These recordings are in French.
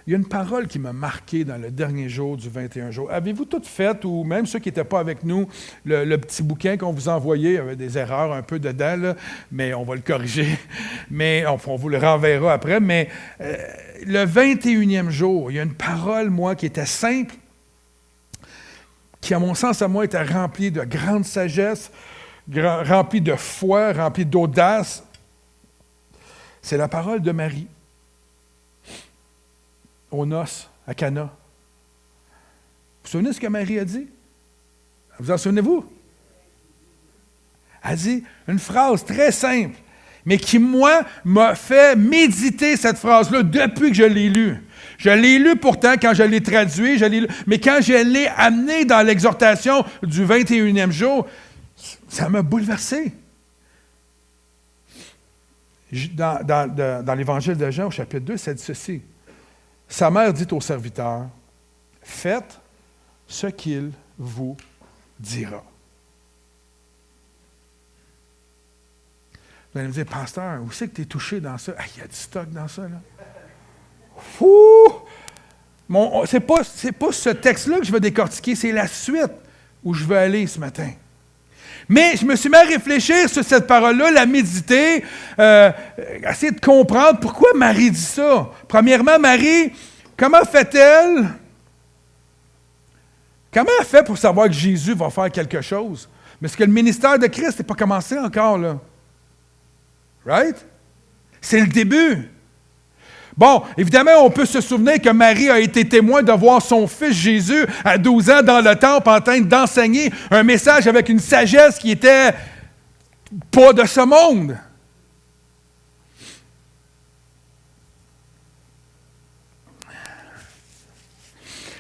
Il y a une parole qui m'a marqué dans le dernier jour du 21 jours. Avez-vous tout fait, ou même ceux qui n'étaient pas avec nous, le petit bouquin qu'on vous a envoyé, il y avait des erreurs un peu dedans, là, mais on va le corriger. Mais on vous le renverra après. Mais le 21e jour, il y a une parole, moi, qui était simple, qui, à mon sens, à moi, était remplie de grande sagesse, remplie de foi, remplie d'audace. C'est la parole de Marie, aux noces, à Cana. Vous vous souvenez de ce que Marie a dit? Vous en souvenez-vous? Elle dit une phrase très simple, mais qui, moi, m'a fait méditer cette phrase-là depuis que je l'ai lue. Je l'ai lue pourtant quand je l'ai traduit, mais quand je l'ai amené dans l'exhortation du 21e jour, ça m'a bouleversé. Dans l'Évangile de Jean, au chapitre 2, ça dit ceci. Sa mère dit au serviteur, « Faites ce qu'il vous dira. » Vous allez me dire, « Pasteur, où c'est que tu es touché dans ça? » Ah, il y a du stock dans ça, là. Fou! C'est pas ce texte-là que je vais décortiquer, c'est la suite où je veux aller ce matin. Mais je me suis mis à réfléchir sur cette parole-là, la méditer, essayer de comprendre pourquoi Marie dit ça. Premièrement, Marie, comment fait-elle? Comment elle fait pour savoir que Jésus va faire quelque chose? Mais est-ce que le ministère de Christ n'est pas commencé encore, là? Right? C'est le début. Bon, évidemment, on peut se souvenir que Marie a été témoin de voir son fils Jésus à 12 ans dans le temple en train d'enseigner un message avec une sagesse qui était pas de ce monde.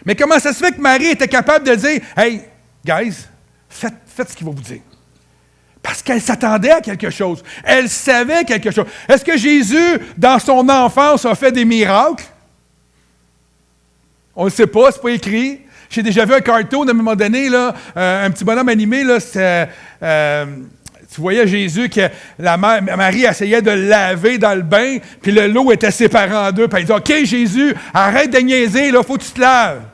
Mais comment ça se fait que Marie était capable de dire « Hey, guys, faites ce qu'il va vous dire. » Parce qu'elle s'attendait à quelque chose. Elle savait quelque chose. Est-ce que Jésus, dans son enfance, a fait des miracles? On ne le sait pas, c'est pas écrit. J'ai déjà vu un cartoon à un moment donné, là, un petit bonhomme animé, là, tu voyais Jésus que Marie essayait de le laver dans le bain, puis l'eau était séparée en deux, puis elle dit « OK, Jésus, arrête de niaiser, il faut que tu te laves. »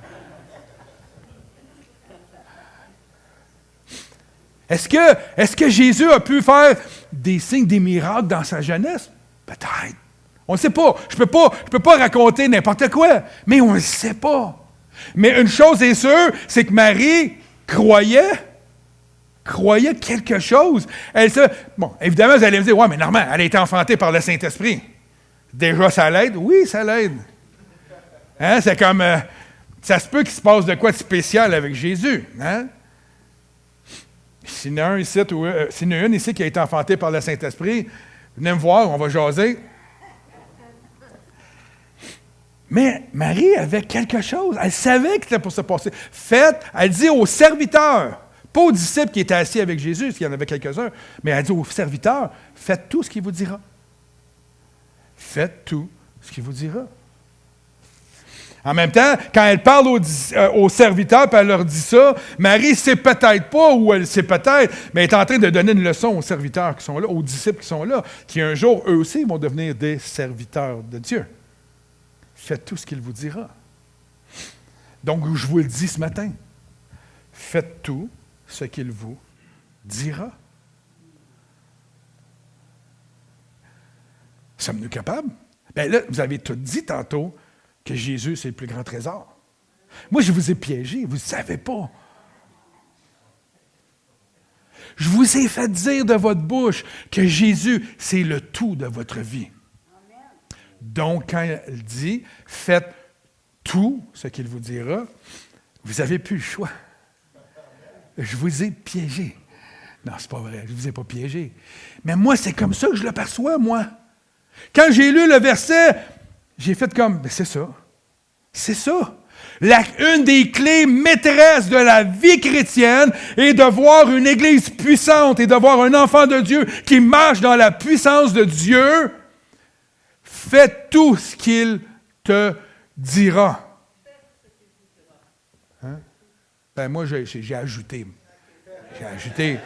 Est-ce que Jésus a pu faire des signes, des miracles dans sa jeunesse? Peut-être. On ne sait pas. Je peux pas raconter n'importe quoi, mais on ne le sait pas. Mais une chose est sûre, c'est que Marie croyait quelque chose. Bon, évidemment, vous allez me dire, ouais, mais Normand, elle a été enfantée par le Saint-Esprit. Déjà, ça l'aide? Oui, ça l'aide. Hein? C'est comme, ça se peut qu'il se passe de quoi de spécial avec Jésus, hein? S'il y en a un ici, s'il y en a une ici qui a été enfantée par le Saint-Esprit, venez me voir, on va jaser. Mais Marie avait quelque chose. Elle savait que c'était pour se passer. Elle dit aux serviteurs, pas aux disciples qui étaient assis avec Jésus, parce qu'il y en avait quelques-uns, mais elle dit aux serviteurs, faites tout ce qu'il vous dira. Faites tout ce qu'il vous dira. En même temps, quand elle parle aux serviteurs et elle leur dit ça, Marie ne sait peut-être pas, ou elle sait peut-être, mais elle est en train de donner une leçon aux serviteurs qui sont là, aux disciples qui sont là, qui un jour, eux aussi, vont devenir des serviteurs de Dieu. Faites tout ce qu'il vous dira. Donc, je vous le dis ce matin, faites tout ce qu'il vous dira. Sommes-nous capables? Bien là, vous avez tout dit tantôt, que Jésus, c'est le plus grand trésor. Moi, je vous ai piégé, vous ne savez pas. Je vous ai fait dire de votre bouche que Jésus, c'est le tout de votre vie. Amen. Donc, quand elle dit, faites tout ce qu'il vous dira, vous n'avez plus le choix. Je vous ai piégé. Non, c'est pas vrai, je ne vous ai pas piégé. Mais moi, c'est comme ça que je le perçois, moi. Quand j'ai lu le verset, j'ai fait comme, ben c'est ça. C'est ça. Une des clés maîtresses de la vie chrétienne est de voir une Église puissante et de voir un enfant de Dieu qui marche dans la puissance de Dieu. Fais tout ce qu'il te dira. Hein? Ben moi, j'ai ajouté. J'ai ajouté.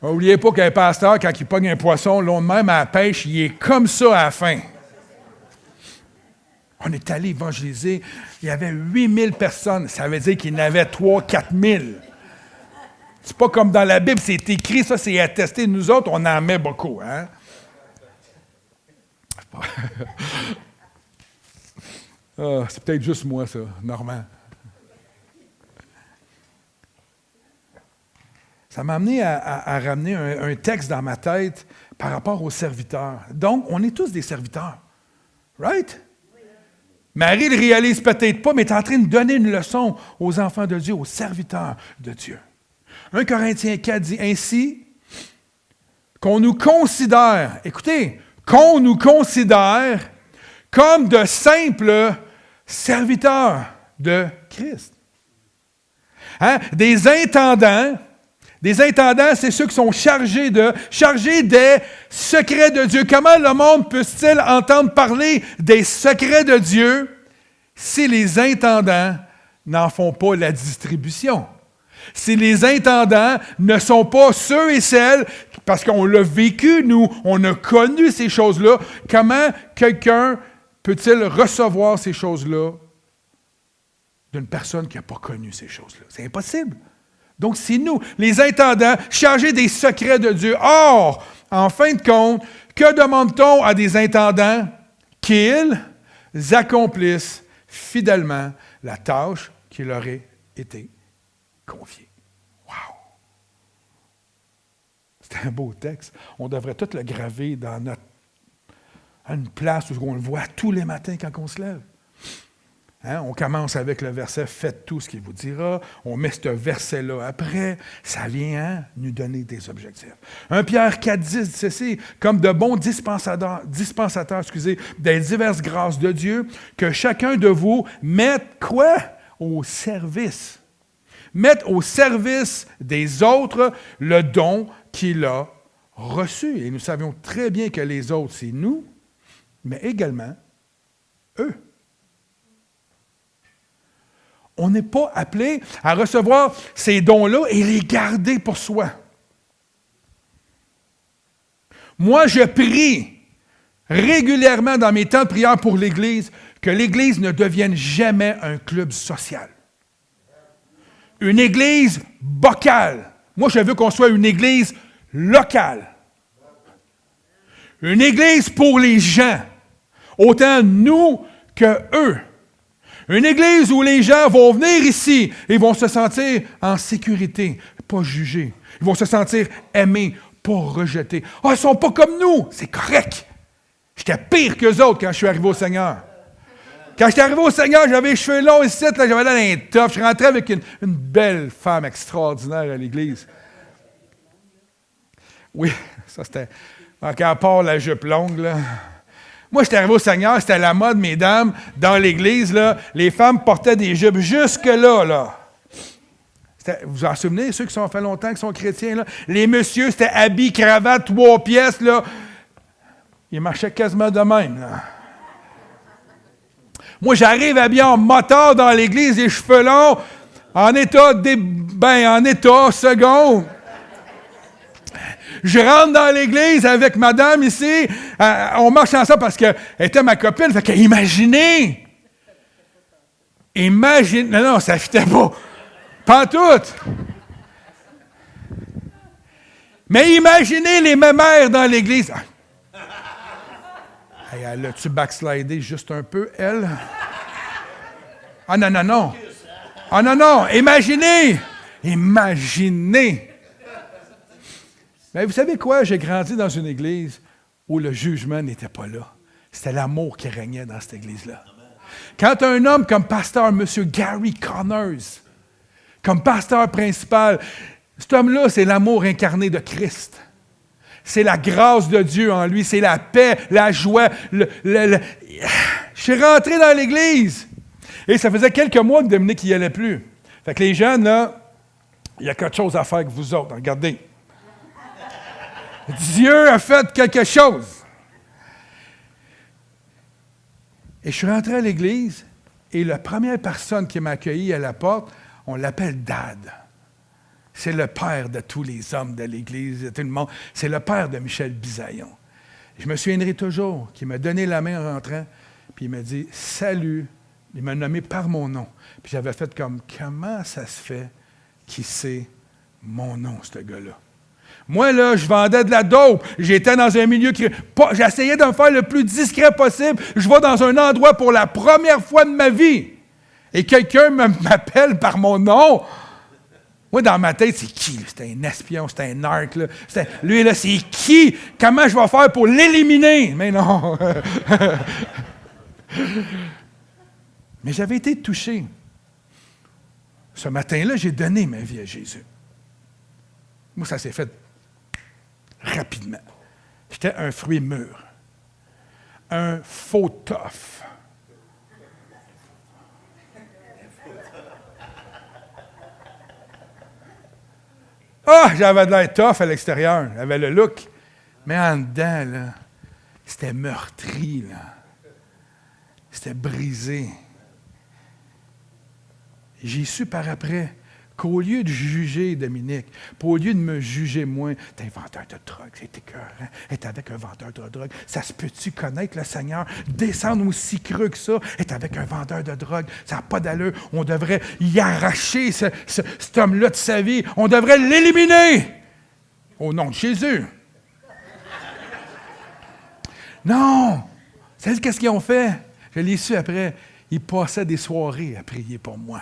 N'oubliez pas qu'un pasteur, quand il pogne un poisson, l'on même à la pêche, il est comme ça à la fin. On est allé évangéliser. Il y avait 8000 personnes. Ça veut dire qu'il y en avait 3-4 000. C'est pas comme dans la Bible, c'est écrit, ça c'est attesté. Nous autres, on en met beaucoup. Hein? C'est peut-être juste moi, ça, Normand. Ça m'a amené à ramener un texte dans ma tête par rapport aux serviteurs. Donc, on est tous des serviteurs. Right? Marie ne le réalise peut-être pas, mais est en train de donner une leçon aux enfants de Dieu, aux serviteurs de Dieu. 1 Corinthiens 4 dit ainsi qu'on nous considère, écoutez, qu'on nous considère comme de simples serviteurs de Christ. Hein? Des intendants, c'est ceux qui sont chargés des secrets de Dieu. Comment le monde peut-il entendre parler des secrets de Dieu si les intendants n'en font pas la distribution? Si les intendants ne sont pas ceux et celles, parce qu'on l'a vécu, nous, on a connu ces choses-là, comment quelqu'un peut-il recevoir ces choses-là d'une personne qui n'a pas connu ces choses-là? C'est impossible. Donc, c'est nous, les intendants, chargés des secrets de Dieu. Or, en fin de compte, que demande-t-on à des intendants? Qu'ils accomplissent fidèlement la tâche qui leur a été confiée. Wow! C'est un beau texte. On devrait tout le graver à une place où on le voit tous les matins quand on se lève. Hein? On commence avec le verset « Faites tout ce qu'il vous dira ». On met ce verset-là après. Ça vient nous donner des objectifs. 1 Pierre 4, 10 dit ceci, « Comme de bons dispensateurs des diverses grâces de Dieu, que chacun de vous mette quoi? Au service. Mette au service des autres le don qu'il a reçu. » Et nous savions très bien que les autres, c'est nous, mais également eux. On n'est pas appelé à recevoir ces dons-là et les garder pour soi. Moi, je prie régulièrement dans mes temps de prière pour l'Église que l'Église ne devienne jamais un club social. Une Église bocale. Moi, je veux qu'on soit une Église locale. Une Église pour les gens, autant nous que eux. Une église où les gens vont venir ici et vont se sentir en sécurité, pas jugés. Ils vont se sentir aimés, pas rejetés. Ah, ils ne sont pas comme nous, c'est correct. J'étais pire qu'eux autres quand je suis arrivé au Seigneur. Quand je suis arrivé au Seigneur, j'avais les cheveux longs ici, là, j'avais l'air d'un tough. Je rentrais avec une belle femme extraordinaire à l'église. Oui, ça c'était... Encore à part la jupe longue, là... Moi, j'étais arrivé au Seigneur, c'était la mode, mesdames, dans l'Église, là, les femmes portaient des jupes jusque-là, là. Vous vous en souvenez, ceux qui sont fait longtemps, qui sont chrétiens, là? Les messieurs, c'était habits, cravate, 3 pièces, là. Ils marchaient quasiment de même, là. Moi, j'arrive habillé en motard dans l'Église, les cheveux longs, en état second. Je rentre dans l'église avec madame ici, on marche ensemble parce qu'elle était ma copine, fait que imaginez, non, ça ne fitait pas, pantoute. Mais imaginez les mémères dans l'église. Hey, elle a-tu backslidé juste un peu, elle? Ah non. Ah non, imaginez. Mais vous savez quoi? J'ai grandi dans une église où le jugement n'était pas là. C'était l'amour qui régnait dans cette église-là. Quand un homme comme pasteur, M. Gary Connors, comme pasteur principal, cet homme-là, c'est l'amour incarné de Christ. C'est la grâce de Dieu en lui, c'est la paix, la joie. Je suis rentré dans l'église et ça faisait quelques mois que Dominique n'y allait plus. Fait que les jeunes, là, il y a quelque chose à faire avec vous autres. Regardez. Dieu a fait quelque chose. Et je suis rentré à l'église et la première personne qui m'a accueilli à la porte, on l'appelle Dad. C'est le père de tous les hommes de l'église, de tout le monde. C'est le père de Michel Bisaillon. Je me souviendrai toujours qu'il m'a donné la main en rentrant, puis il m'a dit « Salut ». Il m'a nommé par mon nom. Puis j'avais fait comme « Comment ça se fait qu'il sait mon nom, ce gars-là? » Moi, là, je vendais de la dope. J'étais dans un milieu qui... J'essayais de me faire le plus discret possible. Je vais dans un endroit pour la première fois de ma vie. Et quelqu'un m'appelle par mon nom. Moi, dans ma tête, c'est qui? C'était un espion, c'était un narc. Là. Lui, là, c'est qui? Comment je vais faire pour l'éliminer? Mais non. Mais j'avais été touché. Ce matin-là, j'ai donné ma vie à Jésus. Moi, ça s'est fait rapidement. J'étais un fruit mûr. Un faux tough. Ah, j'avais de l'air tough à l'extérieur. J'avais le look. Mais en dedans, là, c'était meurtri, là. C'était brisé. J'ai su par après qu'au lieu de juger Dominique, au lieu de me juger moi, t'es un vendeur de drogue, c'est écœurant, être avec un vendeur de drogue, ça se peut-tu connaître le Seigneur, descendre aussi creux que ça, être avec un vendeur de drogue, ça n'a pas d'allure, on devrait y arracher cet homme-là de sa vie, on devrait l'éliminer au nom de Jésus. Non! C'est qu'est-ce qu'ils ont fait? Je l'ai su après, ils passaient des soirées à prier pour moi.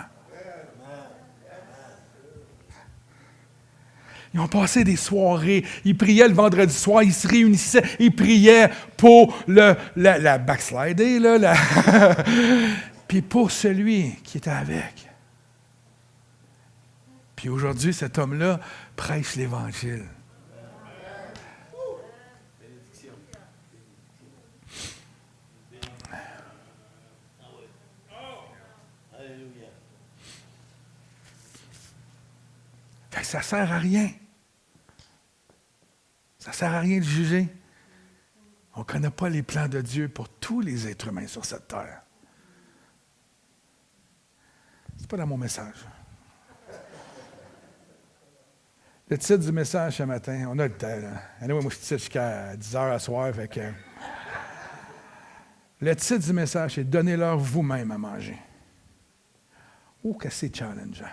Ils ont passé des soirées. Ils priaient le vendredi soir. Ils se réunissaient. Ils priaient pour la backslider, là. Puis pour celui qui était avec. Puis aujourd'hui, cet homme-là prêche l'Évangile. Fait que ça ne sert à rien. Ça ne sert à rien de juger. On ne connaît pas les plans de Dieu pour tous les êtres humains sur cette terre. Ce n'est pas dans mon message. Le titre du message ce matin, on a le temps. Moi, je suis jusqu'à 10h à soir. Fait que... Le titre du message, c'est « Donnez-leur vous-même à manger ». Oh, que c'est challengeant.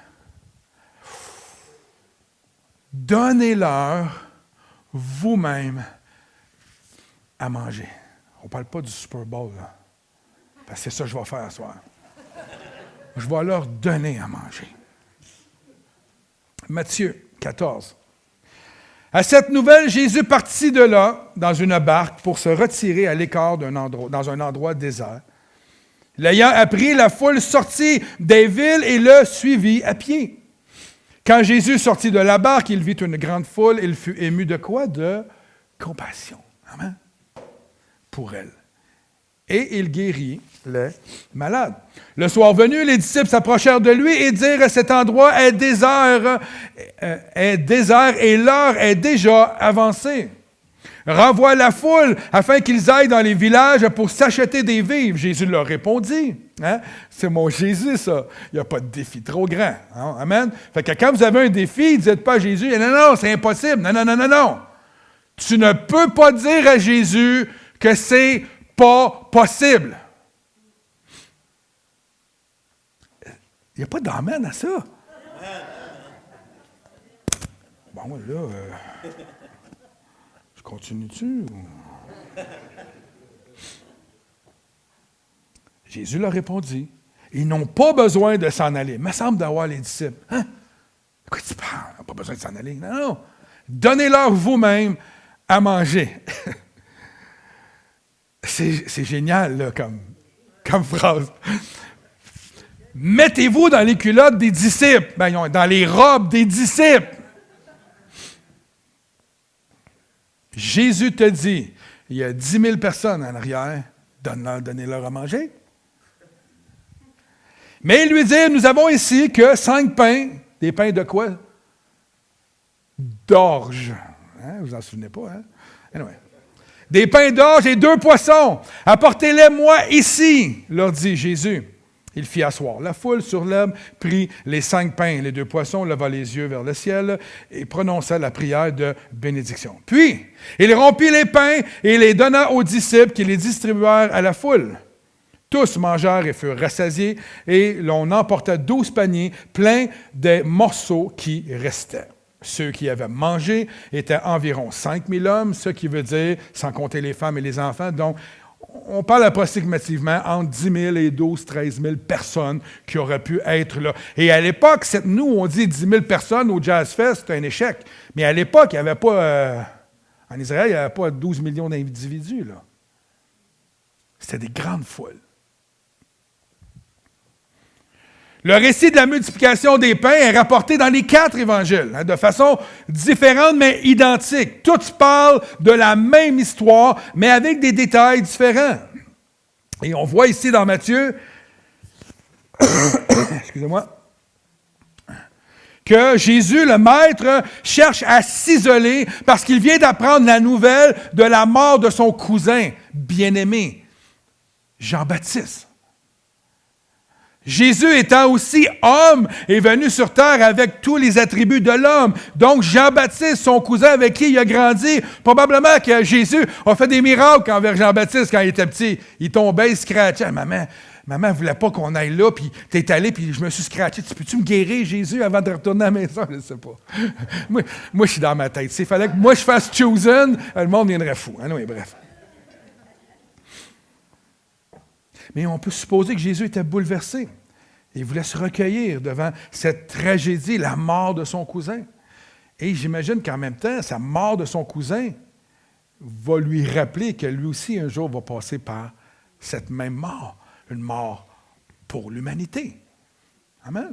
Donnez-leur vous-même à manger. On ne parle pas du Super Bowl, là. Parce que c'est ça que je vais faire ce soir. Je vais leur donner à manger. Matthieu 14. À cette nouvelle, Jésus partit de là, dans une barque, pour se retirer à l'écart dans un endroit désert. L'ayant appris, la foule sortit des villes et le suivit à pied. Quand Jésus sortit de la barque, il vit une grande foule. Il fut ému de quoi? De compassion. Amen. Pour elle. Et il guérit les malades. Le soir venu, les disciples s'approchèrent de lui et dirent « Cet endroit est désert et l'heure est déjà avancée. Renvoie la foule afin qu'ils aillent dans les villages pour s'acheter des vivres. » Jésus leur répondit. Hein? C'est mon Jésus, ça. Il n'y a pas de défi trop grand. Hein? Amen. Fait que quand vous avez un défi, ne dites pas à Jésus, « Non, c'est impossible. Non. Tu ne peux pas dire à Jésus que c'est pas possible. » Il n'y a pas d'amen à ça. Bon, là, je continue-tu? Jésus leur répondit, ils n'ont pas besoin de s'en aller. Il me semble d'avoir les disciples. Hein? De quoi tu parles? Ils n'ont pas besoin de s'en aller. Non. Donnez-leur vous-même à manger. C'est génial, là, comme phrase. Mettez-vous dans les culottes des disciples. Dans les robes des disciples. Jésus te dit, il y a 10 000 personnes en arrière, donnez-leur à manger. Mais il lui dit, nous avons ici que 5 pains. Des pains de quoi? D'orge. Hein? Vous en souvenez pas, hein? Anyway. Des pains d'orge et 2 poissons. Apportez-les-moi ici, leur dit Jésus. Il fit asseoir la foule sur l'herbe, prit les 5 pains et les 2 poissons, leva les yeux vers le ciel et prononça la prière de bénédiction. Puis, il rompit les pains et les donna aux disciples qui les distribuèrent à la foule. Tous mangèrent et furent rassasiés, et l'on emporta 12 paniers pleins des morceaux qui restaient. Ceux qui avaient mangé étaient environ 5 000 hommes, ce qui veut dire, sans compter les femmes et les enfants, donc on parle approximativement entre 10 000 et 12 13 000 personnes qui auraient pu être là. Et à l'époque, nous, on dit 10 000 personnes au Jazz Fest, c'est un échec. Mais à l'époque, il n'y avait pas, en Israël, il n'y avait pas 12 millions d'individus, là. C'était des grandes foules. Le récit de la multiplication des pains est rapporté dans les 4 évangiles, de façon différente mais identique. Tous parlent de la même histoire, mais avec des détails différents. Et on voit ici dans Matthieu, excusez-moi, que Jésus, le Maître, cherche à s'isoler parce qu'il vient d'apprendre la nouvelle de la mort de son cousin bien-aimé, Jean-Baptiste. Jésus étant aussi homme est venu sur terre avec tous les attributs de l'homme. Donc Jean-Baptiste, son cousin avec qui il a grandi, probablement que Jésus a fait des miracles envers Jean-Baptiste quand il était petit. Il tombait, il se scratchait. Maman ne voulait pas qu'on aille là, puis tu es allé, puis je me suis scratché. Peux-tu me guérir, Jésus, avant de retourner à la maison? Je ne sais pas. moi, je suis dans ma tête. S'il fallait que moi je fasse chosen, le monde viendrait fou. Ah non, mais bref. Mais on peut supposer que Jésus était bouleversé. Il voulait se recueillir devant cette tragédie, la mort de son cousin. Et j'imagine qu'en même temps, sa mort de son cousin va lui rappeler que lui aussi, un jour, va passer par cette même mort. Une mort pour l'humanité. Amen.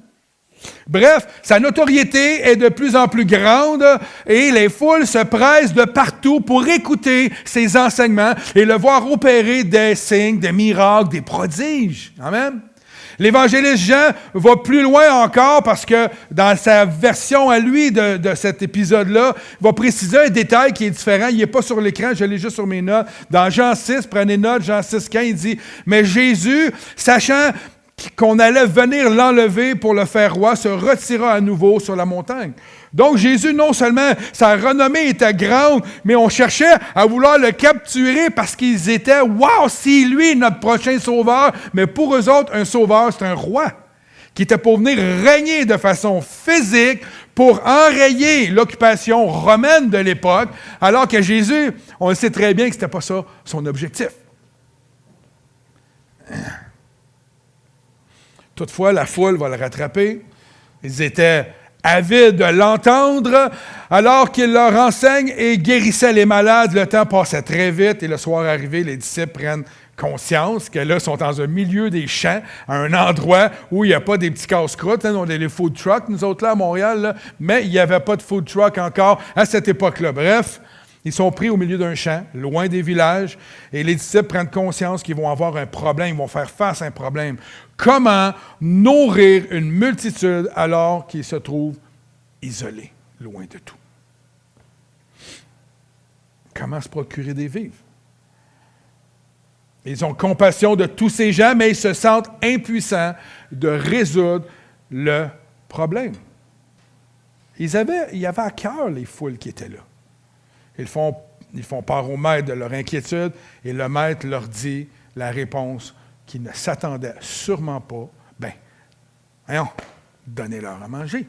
Bref, sa notoriété est de plus en plus grande et les foules se pressent de partout pour écouter ses enseignements et le voir opérer des signes, des miracles, des prodiges. Amen. L'évangéliste Jean va plus loin encore parce que dans sa version à lui de cet épisode-là, il va préciser un détail qui est différent. Il n'est pas sur l'écran, je l'ai juste sur mes notes. Dans Jean 6, prenez note, Jean 6, 15, il dit « Mais Jésus, sachant qu'on allait venir l'enlever pour le faire roi, se retira à nouveau sur la montagne. » Donc Jésus, non seulement sa renommée était grande, mais on cherchait à vouloir le capturer parce qu'ils étaient « Wow, c'est lui notre prochain sauveur! » Mais pour eux autres, un sauveur, c'est un roi qui était pour venir régner de façon physique pour enrayer l'occupation romaine de l'époque, alors que Jésus, on le sait très bien que ce n'était pas ça son objectif. Toutefois, la foule va le rattraper. Ils étaient avides de l'entendre, alors qu'il leur enseigne et guérissait les malades. Le temps passait très vite et le soir arrivé, les disciples prennent conscience que là, ils sont dans un milieu des champs, à un endroit où il n'y a pas des petits casse-croûtes. On a des food trucks, nous autres là, à Montréal, là, mais il n'y avait pas de food truck encore à cette époque-là. Bref, ils sont pris au milieu d'un champ, loin des villages, et les disciples prennent conscience qu'ils vont avoir un problème, ils vont faire face à un problème. Comment nourrir une multitude alors qu'ils se trouvent isolés, loin de tout? Comment se procurer des vivres? Ils ont compassion de tous ces gens, mais ils se sentent impuissants de résoudre le problème. Il y avait à cœur les foules qui étaient là. Ils font part au maître de leur inquiétude et le maître leur dit la réponse qu'ils ne s'attendaient sûrement pas. Bien, voyons, donnez-leur à manger.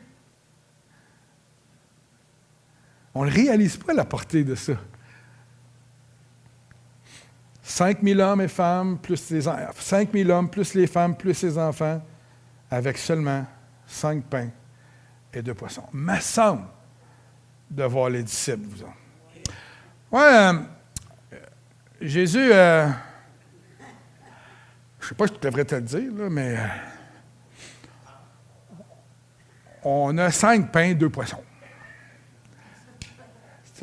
On ne réalise pas la portée de ça. 5 000 hommes et femmes, plus les 5 000 hommes, plus les femmes, plus les enfants, avec seulement 5 pains et 2 poissons. Me semble de voir les disciples, vous autres. Ouais, Jésus, je ne sais pas si je devrais te le dire, là, mais on a 5 pains, 2 poissons.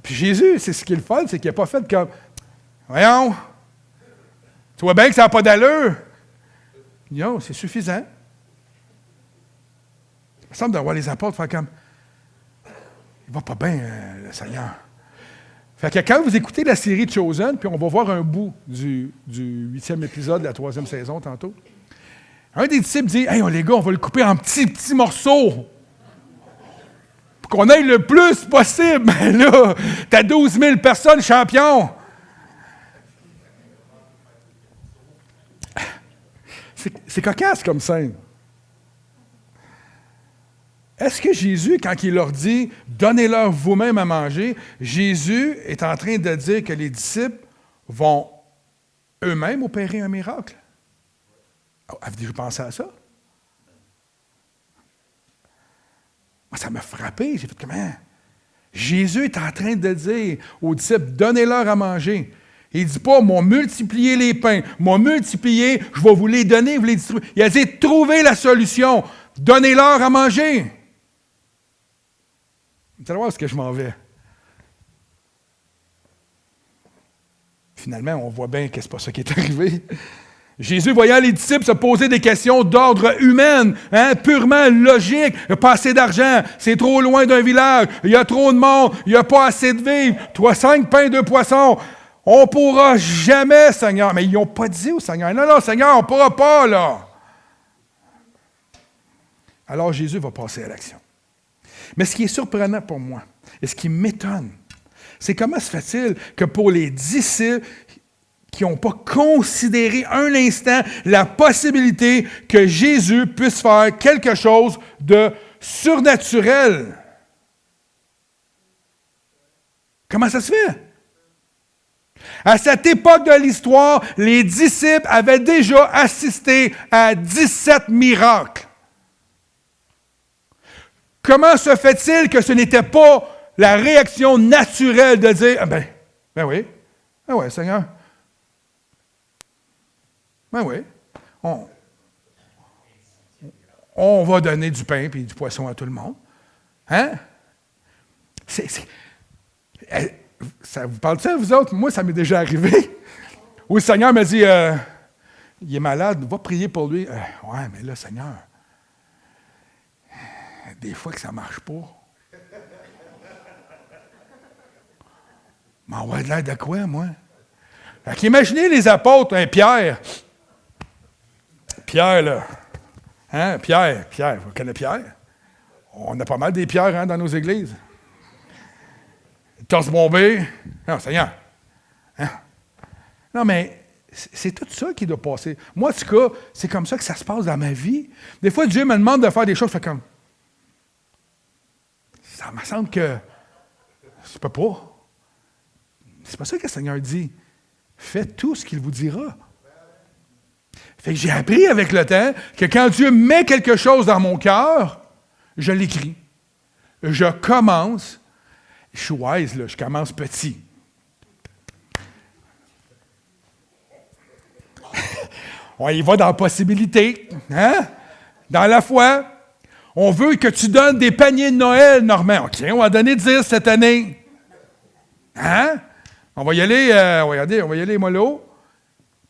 Puis Jésus, c'est ce qu'il fait, c'est qu'il n'a pas fait comme, voyons, tu vois bien que ça n'a pas d'allure. Non, c'est suffisant. Il me semble d'avoir les apôtres faire comme, il va pas bien, le Seigneur. Fait que quand vous écoutez la série Chosen, puis on va voir un bout du 8e épisode de la 3e saison tantôt, un des disciples dit « Hey, les gars, on va le couper en petits morceaux pour qu'on aille le plus possible. » Mais là, t'as 12 000 personnes champions. C'est cocasse comme scène. Est-ce que Jésus, quand il leur dit « Donnez-leur vous-même à manger », Jésus est en train de dire que les disciples vont eux-mêmes opérer un miracle? Avez-vous pensé à ça? Moi, ça m'a frappé. J'ai fait comment? Jésus est en train de dire aux disciples, donnez-leur à manger. Il ne dit pas, m'ont multiplié les pains, m'ont multiplié, je vais vous les donner, vous les distribuer. Il a dit, trouvez la solution, donnez-leur à manger. Vous allez voir où est-ce que je m'en vais. Finalement, on voit bien que ce n'est pas ça qui est arrivé. Jésus, voyant les disciples se poser des questions d'ordre humain, purement logique. Il n'y a pas assez d'argent, c'est trop loin d'un village, il y a trop de monde, il n'y a pas assez de vivres. 5 pains, 2 poissons. On ne pourra jamais, Seigneur. Mais ils n'ont pas dit au Seigneur, non, Seigneur, on ne pourra pas, là. Alors Jésus va passer à l'action. Mais ce qui est surprenant pour moi, et ce qui m'étonne, c'est comment se fait-il que pour les disciples, qui n'ont pas considéré un instant la possibilité que Jésus puisse faire quelque chose de surnaturel. Comment ça se fait? À cette époque de l'histoire, les disciples avaient déjà assisté à 17 miracles. Comment se fait-il que ce n'était pas la réaction naturelle de dire, ben oui, Seigneur. Ben oui, on va donner du pain et du poisson à tout le monde. Hein? Ça vous parle de ça, vous autres? Moi, ça m'est déjà arrivé. Où le Seigneur m'a dit, il est malade, va prier pour lui. Ouais, mais là, Seigneur, des fois que ça ne marche pas. Mais on va de l'air de quoi, moi? Fait qu'imaginez les apôtres, Pierre, là. Hein? Pierre, vous connaissez Pierre? On a pas mal des pierres dans nos églises. Torse bombé. Non, Seigneur. Hein? Non, mais c'est tout ça qui doit passer. Moi, en tout cas, c'est comme ça que ça se passe dans ma vie. Des fois, Dieu me demande de faire des choses, je fais comme... Ça me semble que je peux pas. C'est pas ça que le Seigneur dit. Faites tout ce qu'il vous dira. Fait que j'ai appris avec le temps que quand Dieu met quelque chose dans mon cœur, je l'écris. Je commence. Je suis wise, là, je commence petit. On y va dans la possibilité, hein? Dans la foi. On veut que tu donnes des paniers de Noël, Normand. OK, on va donner 10 cette année. Hein? On va y aller, regardez, on va y aller mollo.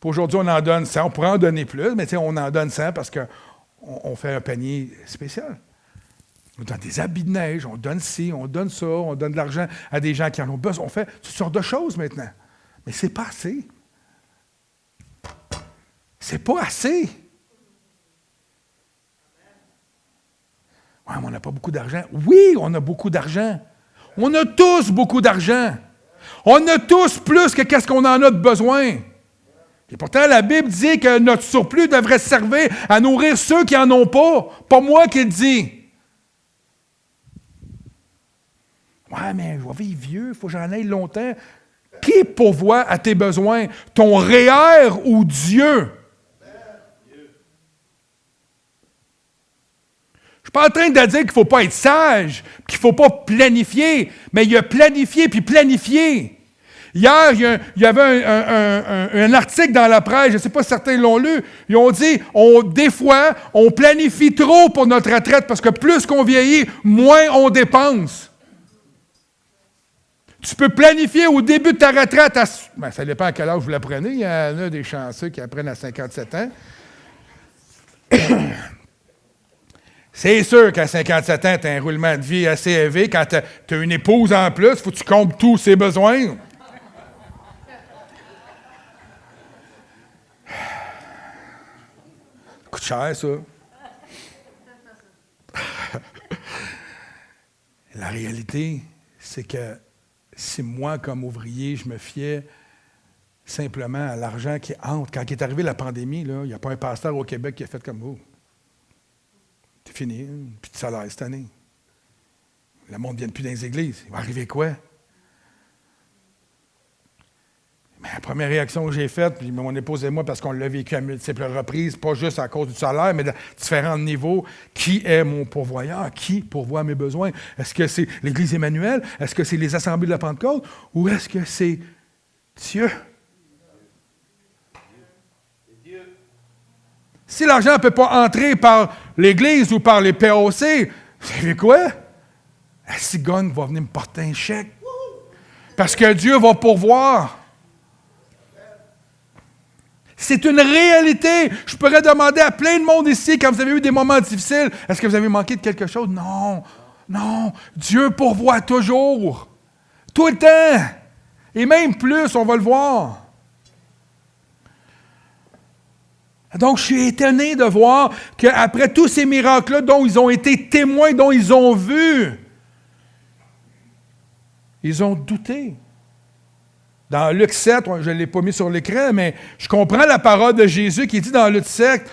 Pour aujourd'hui, on en donne 100. On pourrait en donner plus, mais on en donne 100 parce qu'on fait un panier spécial. On donne des habits de neige, on donne ci, on donne ça, on donne de l'argent à des gens qui en ont besoin. On fait toutes sortes de choses maintenant. Mais c'est pas assez. C'est pas assez. Ouais, mais on n'a pas beaucoup d'argent. Oui, on a beaucoup d'argent. On a tous beaucoup d'argent. On a tous plus que qu'est-ce qu'on en a de besoin. Et pourtant, la Bible dit que notre surplus devrait servir à nourrir ceux qui n'en ont pas. Pas moi qui le dis. Ouais, mais je vais vivre vieux, il faut que j'en aille longtemps. Qui pourvoit à tes besoins? Ton REER ou Dieu? Je ne suis pas en train de dire qu'il ne faut pas être sage, qu'il ne faut pas planifier, mais il y a planifié puis planifié. Hier, il y avait un article dans la presse, je ne sais pas si certains l'ont lu, ils ont dit, des fois, on planifie trop pour notre retraite parce que plus qu'on vieillit, moins on dépense. Tu peux planifier au début de ta retraite, ça dépend à quel âge vous la prenez, il y en a des chanceux qui apprennent à 57 ans. C'est sûr qu'à 57 ans, tu as un roulement de vie assez élevé. Quand tu as une épouse en plus, il faut que tu combles tous ses besoins. Ça coûte cher, ça. La réalité, c'est que si moi, comme ouvrier, je me fiais simplement à l'argent qui entre. Quand est arrivée la pandémie, là, il n'y a pas un pasteur au Québec qui a fait comme vous. C'est fini, hein? Plus de salaire cette année. Le monde ne vient plus dans les églises. Il va arriver quoi? Mais la première réaction que j'ai faite, puis mon épouse et moi, parce qu'on l'a vécu à multiples reprises, pas juste à cause du salaire, mais de différents niveaux, qui est mon pourvoyeur? Qui pourvoit mes besoins? Est-ce que c'est l'Église Emmanuel? Est-ce que c'est les assemblées de la Pentecôte? Ou est-ce que c'est Dieu? Si l'argent ne peut pas entrer par l'Église ou par les POC, vous savez quoi? La cigogne va venir me porter un chèque. Parce que Dieu va pourvoir. C'est une réalité. Je pourrais demander à plein de monde ici, quand vous avez eu des moments difficiles, est-ce que vous avez manqué de quelque chose? Non, non. Dieu pourvoit toujours. Tout le temps. Et même plus, on va le voir. Donc, je suis étonné de voir qu'après tous ces miracles-là dont ils ont été témoins, dont ils ont vu, ils ont douté. Dans Luc 7, je ne l'ai pas mis sur l'écran, mais je comprends la parole de Jésus qui dit dans Luc 7,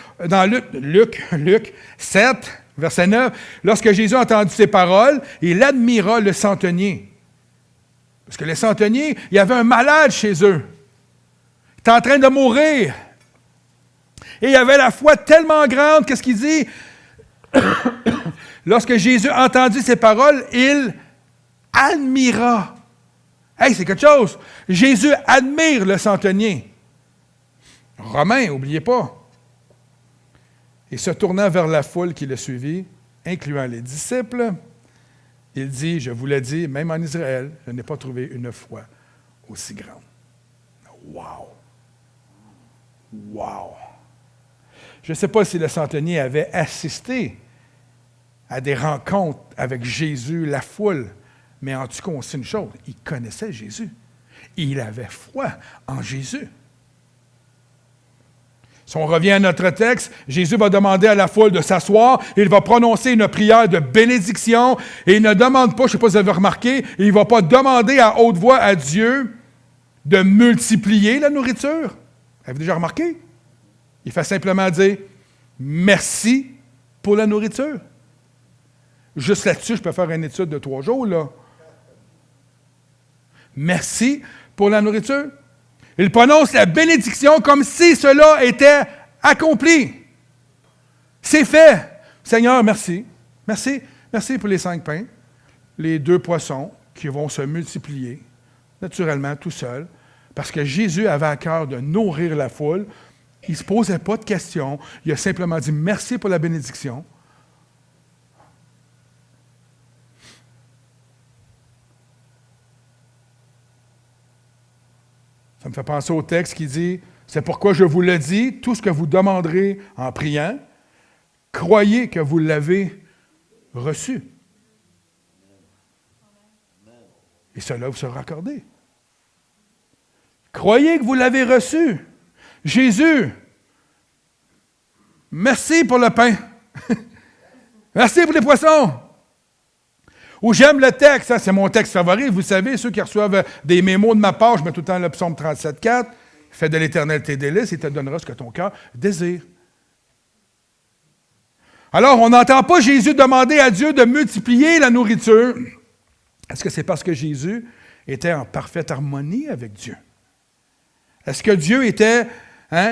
Luc 7, verset 9, lorsque Jésus a entendu ces paroles, il admira le centenier. Parce que les centeniers, il y avait un malade chez eux. Il était en train de mourir. Et il y avait la foi tellement grande, qu'est-ce qu'il dit? Lorsque Jésus a entendu ces paroles, il admira. Hey, c'est quelque chose. Jésus admire le centenier. Romain, n'oubliez pas. Et se tournant vers la foule qui le suivit, incluant les disciples, il dit, je vous l'ai dit, même en Israël, je n'ai pas trouvé une foi aussi grande. Wow! Wow! Je ne sais pas si le centenier avait assisté à des rencontres avec Jésus, la foule, mais en tout cas, on sait une chose, il connaissait Jésus. Il avait foi en Jésus. Si on revient à notre texte, Jésus va demander à la foule de s'asseoir, il va prononcer une prière de bénédiction, et il ne demande pas, je ne sais pas si vous avez remarqué, il ne va pas demander à haute voix à Dieu de multiplier la nourriture. Avez-vous déjà remarqué? Il fait simplement dire « Merci pour la nourriture ». Juste là-dessus, je peux faire une étude de 3 jours, là. Merci pour la nourriture. Il prononce la bénédiction comme si cela était accompli. C'est fait. Seigneur, merci. Merci. Merci pour les 5 pains, les 2 poissons qui vont se multiplier naturellement tout seul, parce que Jésus avait à cœur de nourrir la foule. Il ne se posait pas de questions. Il a simplement dit merci pour la bénédiction. Ça me fait penser au texte qui dit « C'est pourquoi je vous le dis, tout ce que vous demanderez en priant, croyez que vous l'avez reçu. Et cela vous sera accordé. » Croyez que vous l'avez reçu. Jésus, merci pour le pain. Merci pour les poissons. Ou j'aime le texte, ça, c'est mon texte favori. Vous savez, ceux qui reçoivent des mémos de ma part, je mets tout le temps le psaume 37,4. Fais de l'Éternel tes délices, il te donnera ce que ton cœur désire. Alors, on n'entend pas Jésus demander à Dieu de multiplier la nourriture. Est-ce que c'est parce que Jésus était en parfaite harmonie avec Dieu? Est-ce que Dieu était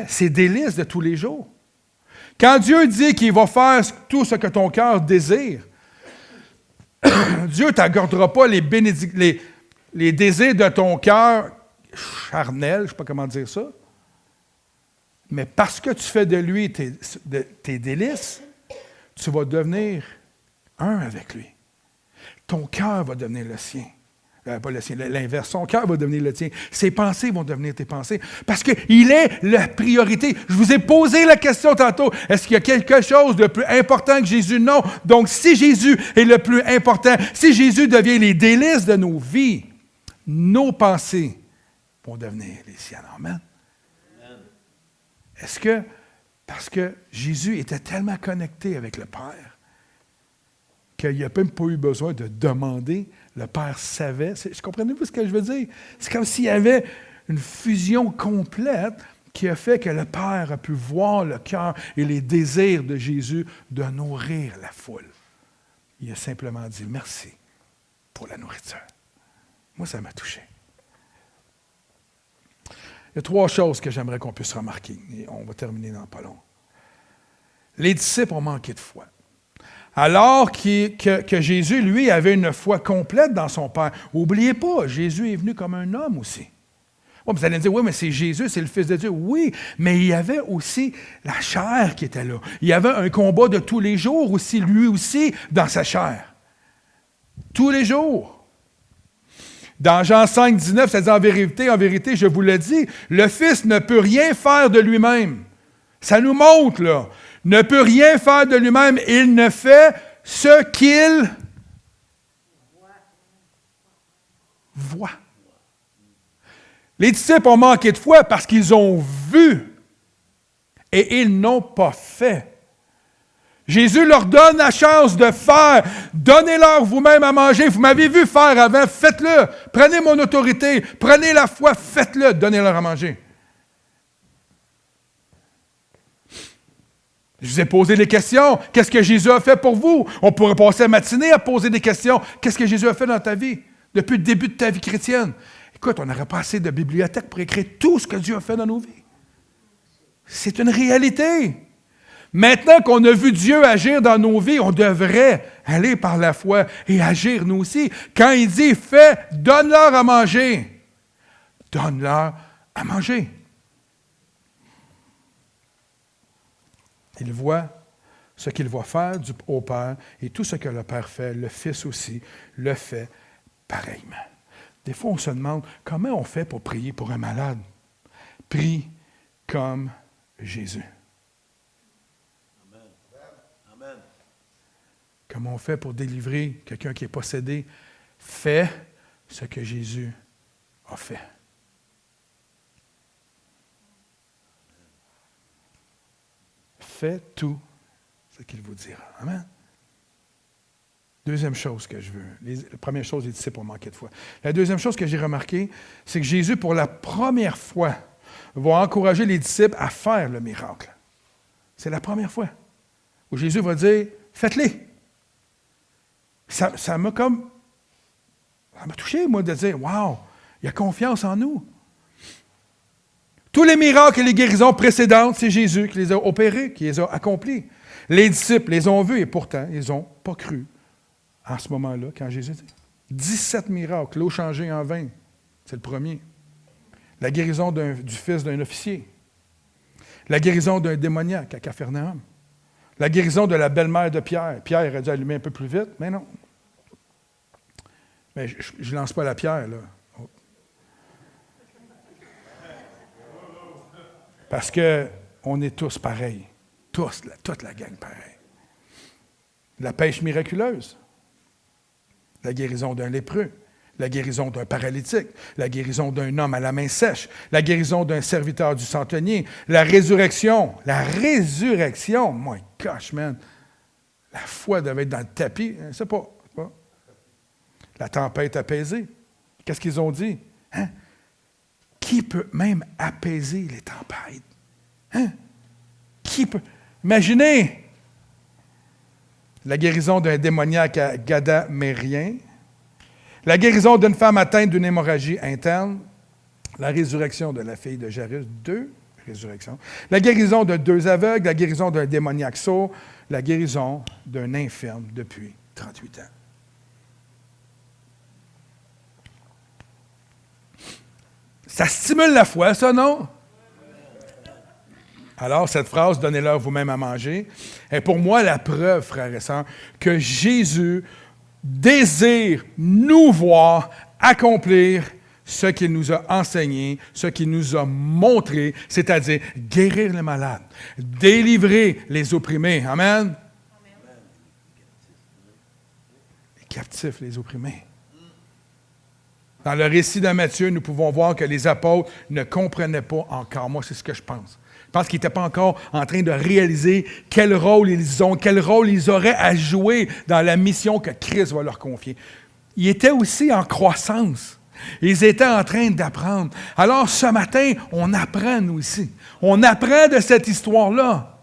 ses délices de tous les jours? Quand Dieu dit qu'il va faire tout ce que ton cœur désire, Dieu ne t'accordera pas les désirs de ton cœur charnel, je ne sais pas comment dire ça, mais parce que tu fais de lui tes délices, tu vas devenir un avec lui. Ton cœur va devenir le sien. Pas le sien, l'inverse. Son cœur va devenir le tien. Ses pensées vont devenir tes pensées. Parce qu'il est la priorité. Je vous ai posé la question tantôt. Est-ce qu'il y a quelque chose de plus important que Jésus? Non. Donc, si Jésus est le plus important, si Jésus devient les délices de nos vies, nos pensées vont devenir les siennes. Amen. Est-ce que, parce que Jésus était tellement connecté avec le Père, qu'il n'a même pas eu besoin de demander, le Père savait. Comprenez-vous ce que je veux dire? C'est comme s'il y avait une fusion complète qui a fait que le Père a pu voir le cœur et les désirs de Jésus de nourrir la foule. Il a simplement dit merci pour la nourriture. Moi, ça m'a touché. Il y a 3 choses que j'aimerais qu'on puisse remarquer, et on va terminer dans pas long. Les disciples ont manqué de foi. Alors que Jésus, lui, avait une foi complète dans son Père. N'oubliez pas, Jésus est venu comme un homme aussi. Oh, vous allez me dire, oui, mais c'est Jésus, c'est le Fils de Dieu. Oui, mais il y avait aussi la chair qui était là. Il y avait un combat de tous les jours aussi, lui aussi, dans sa chair. Tous les jours. Dans Jean 5, 19, ça dit en vérité, je vous le dis, le Fils ne peut rien faire de lui-même. Ça nous montre, là. Ne peut rien faire de lui-même. Il ne fait ce qu'il voit. Les disciples ont manqué de foi parce qu'ils ont vu et ils n'ont pas fait. Jésus leur donne la chance de faire. Donnez-leur vous-même à manger. Vous m'avez vu faire avant, faites-le. Prenez mon autorité, prenez la foi, faites-le. Donnez-leur à manger. Je vous ai posé des questions. Qu'est-ce que Jésus a fait pour vous? On pourrait passer la matinée à poser des questions. Qu'est-ce que Jésus a fait dans ta vie? Depuis le début de ta vie chrétienne. Écoute, on n'aurait pas assez de bibliothèque pour écrire tout ce que Dieu a fait dans nos vies. C'est une réalité. Maintenant qu'on a vu Dieu agir dans nos vies, on devrait aller par la foi et agir nous aussi. Quand il dit « fais, donne-leur à manger », donne-leur à manger. Il voit ce qu'il va faire au Père et tout ce que le Père fait, le Fils aussi le fait pareillement. Des fois, on se demande comment on fait pour prier pour un malade. Prie comme Jésus. Amen. Amen. Comment on fait pour délivrer quelqu'un qui est possédé? Fais ce que Jésus a fait. Fais tout ce qu'il vous dira. Amen. Deuxième chose que je veux. La première chose, les disciples ont manqué de foi. La deuxième chose que j'ai remarquée, c'est que Jésus, pour la première fois, va encourager les disciples à faire le miracle. C'est la première fois où Jésus va dire, faites-les. Ça m'a touché, moi, de dire, wow, il y a confiance en nous. Tous les miracles et les guérisons précédentes, c'est Jésus qui les a opérés, qui les a accomplis. Les disciples les ont vus et pourtant, ils n'ont pas cru à ce moment-là, quand Jésus dit. 17 miracles, l'eau changée en vin, c'est le premier. La guérison du fils d'un officier. La guérison d'un démoniaque à Capharnaüm. La guérison de la belle-mère de Pierre. Pierre aurait dû allumer un peu plus vite, mais non. Mais je ne lance pas la pierre, là. Parce qu'on est tous pareils. Tous, toute la gang pareille. La pêche miraculeuse. La guérison d'un lépreux. La guérison d'un paralytique. La guérison d'un homme à la main sèche. La guérison d'un serviteur du centenier. La résurrection. La résurrection. My gosh, man. La foi devait être dans le tapis. Je ne sais pas. La tempête apaisée. Qu'est-ce qu'ils ont dit? Hein? Qui peut même apaiser les tempêtes? Hein? Qui peut? Imaginez la guérison d'un démoniaque à Gadamérien, la guérison d'une femme atteinte d'une hémorragie interne, la résurrection de la fille de Jairus, 2 résurrections, la guérison de 2 aveugles, la guérison d'un démoniaque sourd, la guérison d'un infirme depuis 38 ans. Ça stimule la foi, ça, non? Alors, cette phrase, « Donnez-leur vous-même à manger », est pour moi la preuve, frères et sœurs, que Jésus désire nous voir accomplir ce qu'il nous a enseigné, ce qu'il nous a montré, c'est-à-dire guérir les malades, délivrer les opprimés. Amen? Les captifs, les opprimés. Dans le récit de Matthieu, nous pouvons voir que les apôtres ne comprenaient pas encore. Moi, c'est ce que je pense. Je pense qu'ils n'étaient pas encore en train de réaliser quel rôle ils auraient à jouer dans la mission que Christ va leur confier. Ils étaient aussi en croissance. Ils étaient en train d'apprendre. Alors ce matin, on apprend nous aussi. On apprend de cette histoire-là.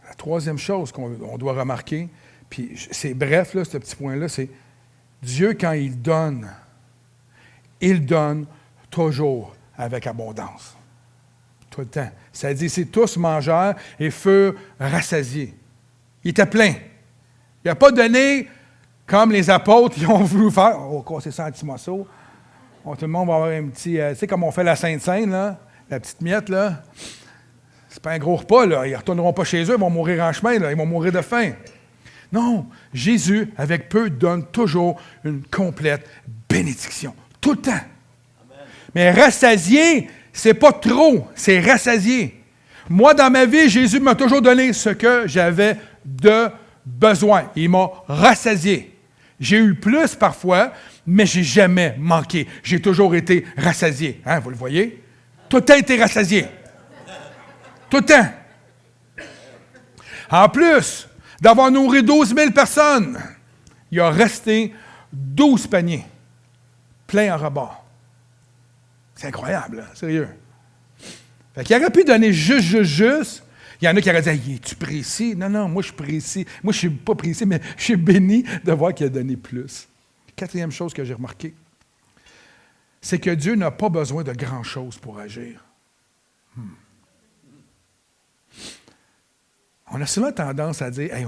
La troisième chose qu'on doit remarquer, puis c'est bref, là, ce petit point-là, c'est Dieu, quand il donne toujours avec abondance. Tout le temps. Ça dit, c'est tous mangeurs et furent rassasiés. Il était plein. Il n'a pas donné comme les apôtres qui ont voulu faire. Oh, c'est ça, un petit morceau. Oh, tout le monde va avoir un petit. Tu sais, comme on fait la Sainte-Seine, là, la petite miette, là. C'est pas un gros repas, là. Ils ne retourneront pas chez eux, ils vont mourir en chemin, là. Ils vont mourir de faim. Non, Jésus, avec peu, donne toujours une complète bénédiction. Tout le temps. Amen. Mais rassasié, c'est pas trop, c'est rassasié. Moi, dans ma vie, Jésus m'a toujours donné ce que j'avais de besoin. Il m'a rassasié. J'ai eu plus parfois, mais je n'ai jamais manqué. J'ai toujours été rassasié. Hein, vous le voyez? Tout le temps été rassasié. Tout le temps. En plus d'avoir nourri 12 000 personnes, il a resté 12 paniers, pleins en rebord. C'est incroyable, là, sérieux. Fait qu'il aurait pu donner juste. Il y en a qui auraient dit, es-tu précis? Non, moi je suis précis. Moi je ne suis pas précis, mais je suis béni de voir qu'il a donné plus. Quatrième chose que j'ai remarquée, c'est que Dieu n'a pas besoin de grand-chose pour agir. On a souvent tendance à dire, hey,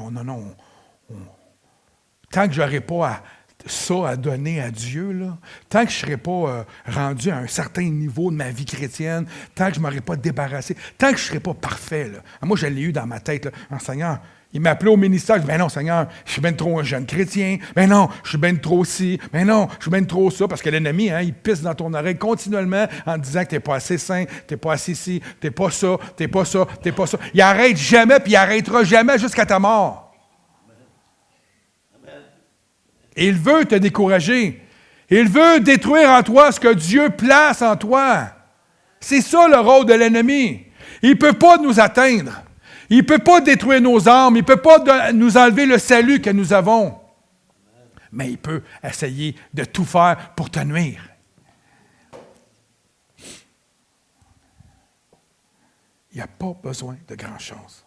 tant que je n'aurai pas ça à donner à Dieu, là, tant que je ne serai pas rendu à un certain niveau de ma vie chrétienne, tant que je ne m'aurai pas débarrassé, tant que je ne serai pas parfait. Là. Moi, je l'ai eu dans ma tête. Là. Seigneur, il m'appelait au ministère. Je dis, ben non, Seigneur, je suis bien trop un jeune chrétien. Ben non, je suis bien trop ci. Ben non, je suis bien trop ça. Parce que l'ennemi, il pisse dans ton oreille continuellement en disant que tu n'es pas assez saint, tu n'es pas assez ci, tu n'es pas ça, tu n'es pas ça, tu n'es pas ça. Il n'arrête jamais, puis il n'arrêtera jamais jusqu'à ta mort. Et il veut te décourager. Il veut détruire en toi ce que Dieu place en toi. C'est ça le rôle de l'ennemi. Il ne peut pas nous atteindre. Il ne peut pas détruire nos âmes. Il ne peut pas nous enlever le salut que nous avons. Mais il peut essayer de tout faire pour te nuire. Il n'y a pas besoin de grand-chose.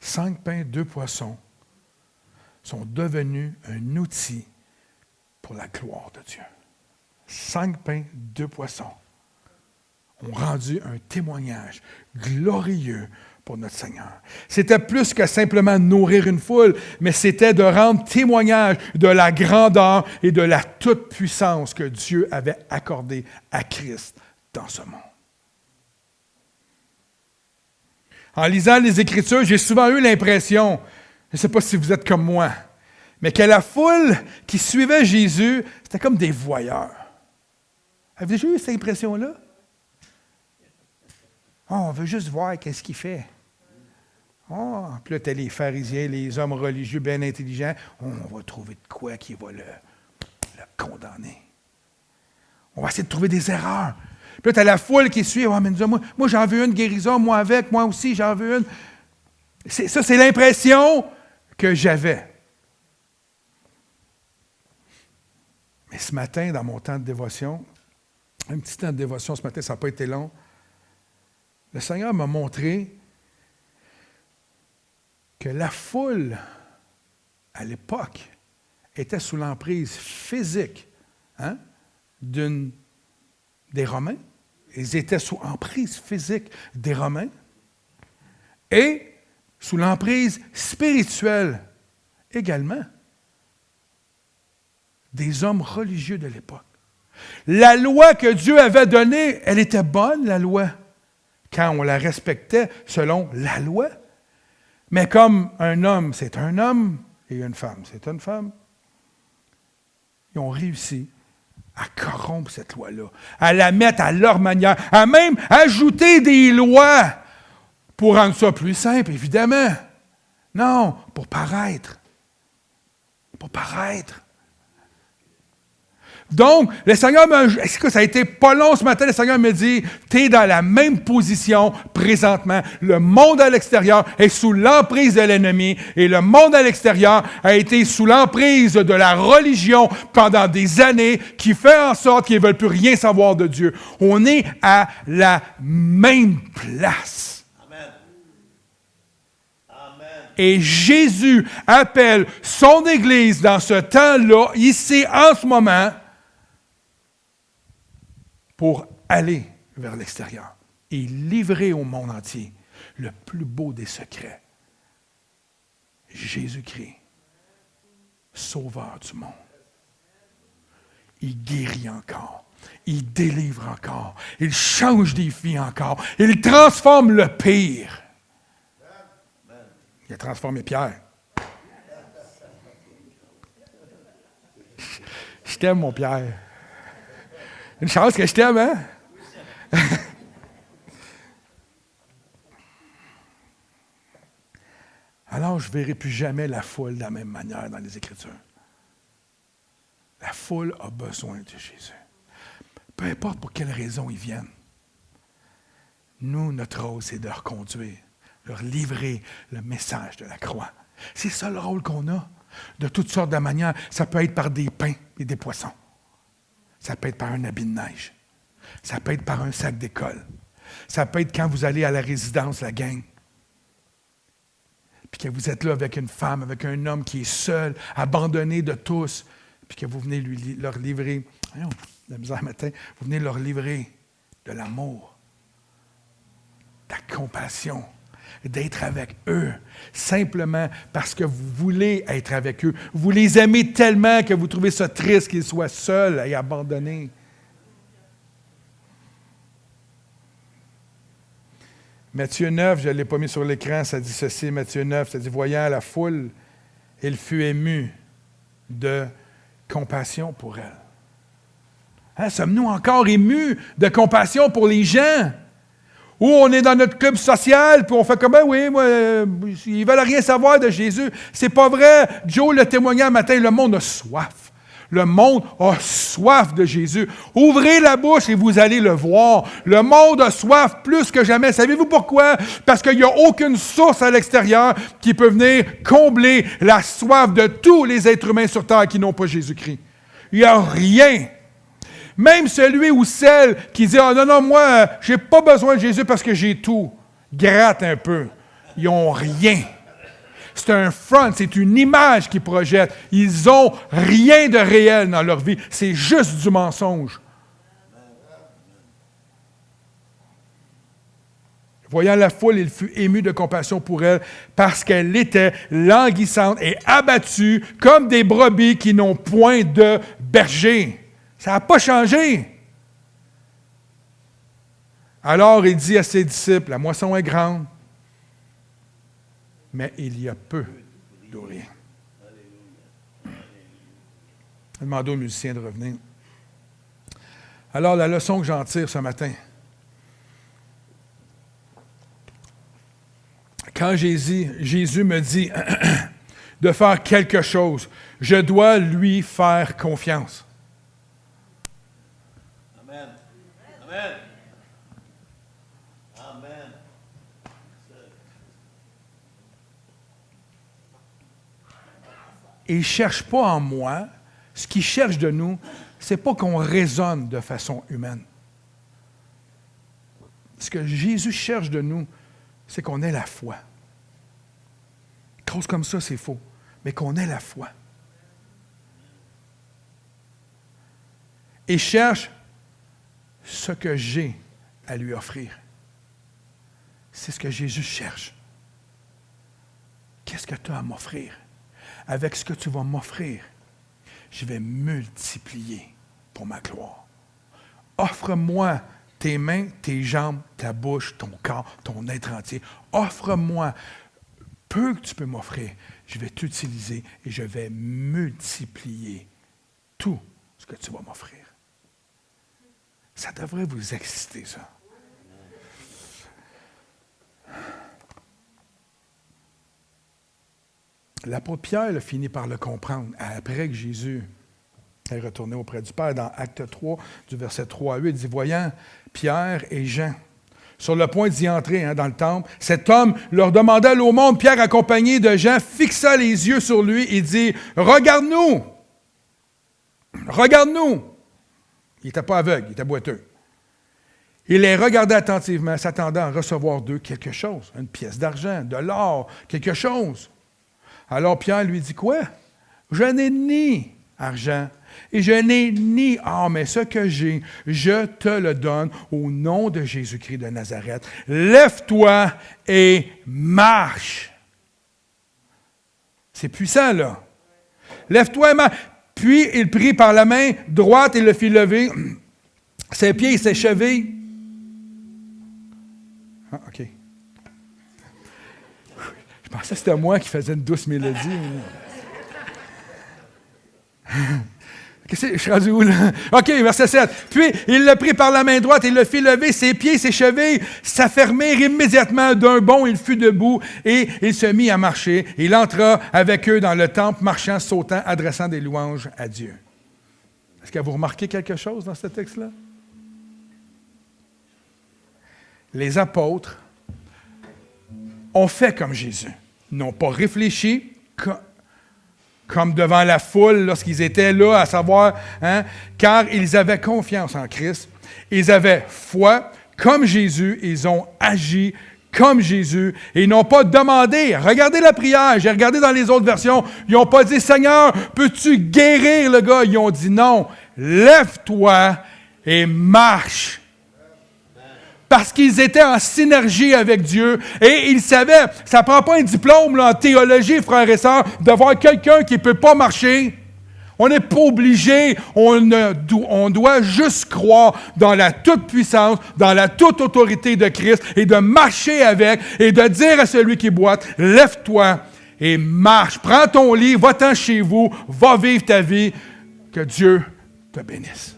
5 pains, 2 poissons sont devenus un outil pour la gloire de Dieu. 5 pains, 2 poissons ont rendu un témoignage glorieux pour notre Seigneur. C'était plus que simplement nourrir une foule, mais c'était de rendre témoignage de la grandeur et de la toute-puissance que Dieu avait accordée à Christ dans ce monde. En lisant les Écritures, j'ai souvent eu l'impression, je ne sais pas si vous êtes comme moi, mais que la foule qui suivait Jésus, c'était comme des voyeurs. Avez-vous déjà eu cette impression-là? Oh, on veut juste voir qu'est-ce qu'il fait. Oh, puis là, tu as les pharisiens, les hommes religieux bien intelligents. Oh, on va trouver de quoi qui va le condamner. On va essayer de trouver des erreurs. Puis là, tu as la foule qui suit. Oh, mais moi, j'en veux une guérison, moi avec, moi aussi, j'en veux une. Ça, c'est l'impression que j'avais. Mais ce matin, dans mon temps de dévotion, un petit temps de dévotion ce matin, ça n'a pas été long, le Seigneur m'a montré que la foule, à l'époque, était sous l'emprise physique des Romains. Ils étaient sous emprise physique des Romains et sous l'emprise spirituelle également des hommes religieux de l'époque. La loi que Dieu avait donnée, elle était bonne, la loi, quand on la respectait selon la loi. Mais comme un homme, c'est un homme, et une femme, c'est une femme, ils ont réussi à corrompre cette loi-là, à la mettre à leur manière, à même ajouter des lois pour rendre ça plus simple, évidemment. Non, pour paraître. Pour paraître. Donc, le Seigneur est-ce que ça a été pas long ce matin? Le Seigneur me dit, tu es dans la même position présentement. Le monde à l'extérieur est sous l'emprise de l'ennemi et le monde à l'extérieur a été sous l'emprise de la religion pendant des années qui fait en sorte qu'ils ne veulent plus rien savoir de Dieu. On est à la même place. Amen. Amen. Et Jésus appelle son Église dans ce temps-là, ici, en ce moment, pour aller vers l'extérieur et livrer au monde entier le plus beau des secrets. Jésus-Christ, sauveur du monde. Il guérit encore. Il délivre encore. Il change des vies encore. Il transforme le pire. Il a transformé Pierre. Je t'aime, mon Pierre. Une chance que je t'aime, hein? Alors, je ne verrai plus jamais la foule de la même manière dans les Écritures. La foule a besoin de Jésus. Peu importe pour quelle raison ils viennent. Nous, notre rôle, c'est de leur conduire, leur livrer le message de la croix. C'est ça le rôle qu'on a. De toutes sortes de manières. Ça peut être par des pains et des poissons. Ça peut être par un habit de neige. Ça peut être par un sac d'école. Ça peut être quand vous allez à la résidence, la gang. Puis que vous êtes là avec une femme, avec un homme qui est seul, abandonné de tous. Puis que vous venez leur livrer, la misère matin, vous venez leur livrer de l'amour, de la compassion, d'être avec eux, simplement parce que vous voulez être avec eux. Vous les aimez tellement que vous trouvez ça triste qu'ils soient seuls et abandonnés. Matthieu 9, je ne l'ai pas mis sur l'écran, ça dit ceci, Matthieu 9, ça dit « Voyant la foule, il fut ému de compassion pour elle. » Hein, sommes-nous encore émus de compassion pour les gens? Ou on est dans notre club social, puis on fait comme, oui, moi, ils ne veulent rien savoir de Jésus. C'est pas vrai. Joe le témoignait un matin, le monde a soif. Le monde a soif de Jésus. Ouvrez la bouche et vous allez le voir. Le monde a soif plus que jamais. Savez-vous pourquoi? Parce qu'il n'y a aucune source à l'extérieur qui peut venir combler la soif de tous les êtres humains sur terre qui n'ont pas Jésus-Christ. Il n'y a rien. Même celui ou celle qui dit « Ah non, moi, je n'ai pas besoin de Jésus parce que j'ai tout. » Gratte un peu. Ils n'ont rien. C'est un front, c'est une image qu'ils projettent. Ils n'ont rien de réel dans leur vie. C'est juste du mensonge. Voyant la foule, il fut ému de compassion pour elle parce qu'elle était languissante et abattue comme des brebis qui n'ont point de berger. Ça n'a pas changé. Alors il dit à ses disciples, la moisson est grande, mais il y a peu d'ouvriers. Je demande aux musiciens de revenir. Alors, la leçon que j'en tire ce matin, quand Jésus me dit de faire quelque chose, je dois lui faire confiance. Amen. Amen. Amen. Et il ne cherche pas en moi. Ce qu'il cherche de nous, ce n'est pas qu'on raisonne de façon humaine. Ce que Jésus cherche de nous, c'est qu'on ait la foi. Cause comme ça, c'est faux. Mais qu'on ait la foi. Et cherche ce que j'ai à lui offrir. C'est ce que Jésus cherche. Qu'est-ce que tu as à m'offrir? Avec ce que tu vas m'offrir, je vais multiplier pour ma gloire. Offre-moi tes mains, tes jambes, ta bouche, ton corps, ton être entier. Offre-moi peu que tu peux m'offrir. Je vais t'utiliser et je vais multiplier tout ce que tu vas m'offrir. Ça devrait vous exciter, ça. L'apôtre Pierre a fini par le comprendre après que Jésus Elle est retournée auprès du Père dans Acte 3, du verset 3 à 8. Il dit, voyant Pierre et Jean sur le point d'y entrer dans le temple, cet homme leur demanda l'aumône. Pierre, accompagné de Jean, fixa les yeux sur lui et dit, regarde-nous! Regarde-nous! Il n'était pas aveugle, il était boiteux. Il les regardait attentivement, s'attendant à recevoir d'eux quelque chose, une pièce d'argent, de l'or, quelque chose. Alors Pierre lui dit, quoi? Je n'ai ni argent et je n'ai ni or, mais ce que j'ai, je te le donne au nom de Jésus-Christ de Nazareth. Lève-toi et marche. C'est puissant, là. Lève-toi et marche. Puis il prit par la main droite et le fit lever. Ses pieds et ses chevilles. Ah, OK. Je pensais que c'était moi qui faisais une douce mélodie. Je suis rendu où, là? OK, verset 7. Puis, il le prit par la main droite et le fit lever, ses pieds, ses chevilles s'affermirent immédiatement d'un bond, il fut debout et il se mit à marcher. Il entra avec eux dans le temple, marchant, sautant, adressant des louanges à Dieu. Est-ce que vous remarquez quelque chose dans ce texte-là? Les apôtres ont fait comme Jésus. Ils n'ont pas réfléchi comme devant la foule lorsqu'ils étaient là, à savoir, car ils avaient confiance en Christ. Ils avaient foi comme Jésus. Ils ont agi comme Jésus. Et ils n'ont pas demandé. Regardez la prière. J'ai regardé dans les autres versions. Ils n'ont pas dit, Seigneur, peux-tu guérir le gars? Ils ont dit non. Lève-toi et marche. Parce qu'ils étaient en synergie avec Dieu et ils savaient, ça ne prend pas un diplôme là, en théologie, frères et sœurs, de voir quelqu'un qui ne peut pas marcher. On n'est pas obligé, on doit juste croire dans la toute-puissance, dans la toute-autorité de Christ et de marcher avec et de dire à celui qui boite, lève-toi et marche, prends ton lit, va-t'en chez vous, va vivre ta vie, que Dieu te bénisse.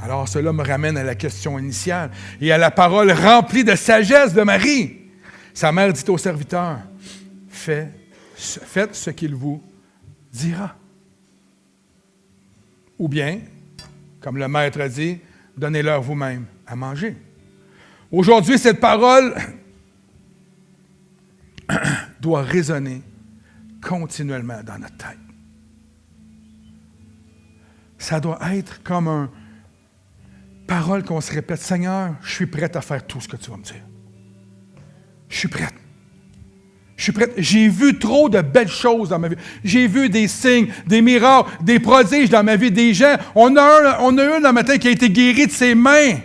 Alors, cela me ramène à la question initiale et à la parole remplie de sagesse de Marie. Sa mère dit au serviteur, faites ce qu'il vous dira. Ou bien, comme le maître a dit, donnez-leur vous-même à manger. Aujourd'hui, cette parole doit résonner continuellement dans notre tête. Ça doit être comme une parole qu'on se répète, Seigneur, je suis prête à faire tout ce que tu vas me dire. Je suis prête. Je suis prête. J'ai vu trop de belles choses dans ma vie. J'ai vu des signes, des miracles, des prodiges dans ma vie, des gens. On a un le matin qui a été guéri de ses mains.